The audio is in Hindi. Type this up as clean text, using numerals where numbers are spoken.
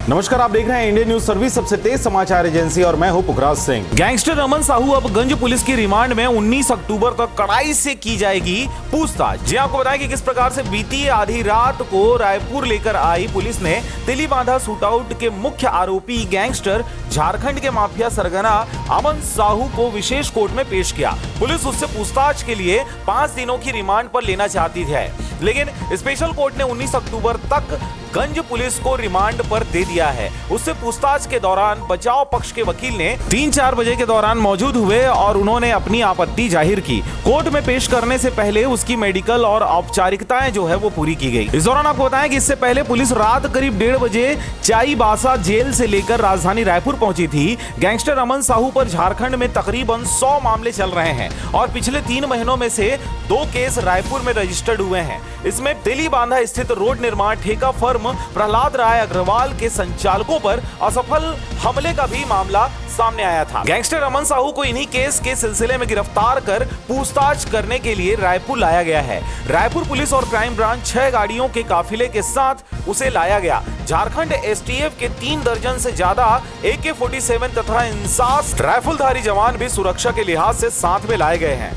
नमस्कार, आप देख रहे हैं इंडियन न्यूज सर्विस, सबसे तेज समाचार एजेंसी, और मैं हूं पुखराज सिंह। गैंगस्टर अमन साहू अब गंज पुलिस की रिमांड में 19 अक्टूबर तक कड़ाई से की जाएगी पूछताछ। जी आपको बताएं कि किस प्रकार से बीती आधी रात को रायपुर लेकर आई पुलिस ने तिलीबांधा शूटआउट के मुख्य आरोपी गैंगस्टर झारखंड के माफिया सरगना अमन साहू को विशेष कोर्ट में पेश किया। पुलिस उससे पूछताछ के लिए 5 दिनों की रिमांड पर लेना चाहती है, लेकिन स्पेशल कोर्ट ने 19 अक्टूबर तक गंज पुलिस को रिमांड पर दे दिया है। उससे पूछताछ के दौरान बचाव पक्ष के वकील ने 3-4 बजे के दौरान मौजूद हुए और उन्होंने अपनी आपत्ति जाहिर की। कोर्ट में पेश करने से पहले उसकी मेडिकल और औपचारिकताएं जो है वो पूरी की गई। इस दौरान आपको बताएं कि इससे पहले पुलिस रात करीब 1:30 बजे चाईबासा जेल से लेकर राजधानी रायपुर पहुंची थी। गैंगस्टर अमन साहू पर झारखंड में तकरीबन 100 मामले चल रहे हैं और पिछले 3 महीनों में से 2 केस रायपुर में रजिस्टर्ड हुए हैं। इसमें तिलीबांधा स्थित रोड निर्माण ठेका फर्म प्रहलाद राय अग्रवाल के संचालकों पर असफल हमले का भी मामला सामने आया था। गैंगस्टर अमन साहू को इन्हीं केस के सिलसिले में गिरफ्तार कर पूछताछ करने के लिए रायपुर लाया गया है। रायपुर पुलिस और क्राइम ब्रांच 6 गाड़ियों के काफिले के साथ उसे लाया गया। झारखंड एसटीएफ के 3 दर्जन से ज्यादा AK-47 तथा इंसास राइफलधारी जवान भी सुरक्षा के लिहाज से साथ में लाए गए हैं।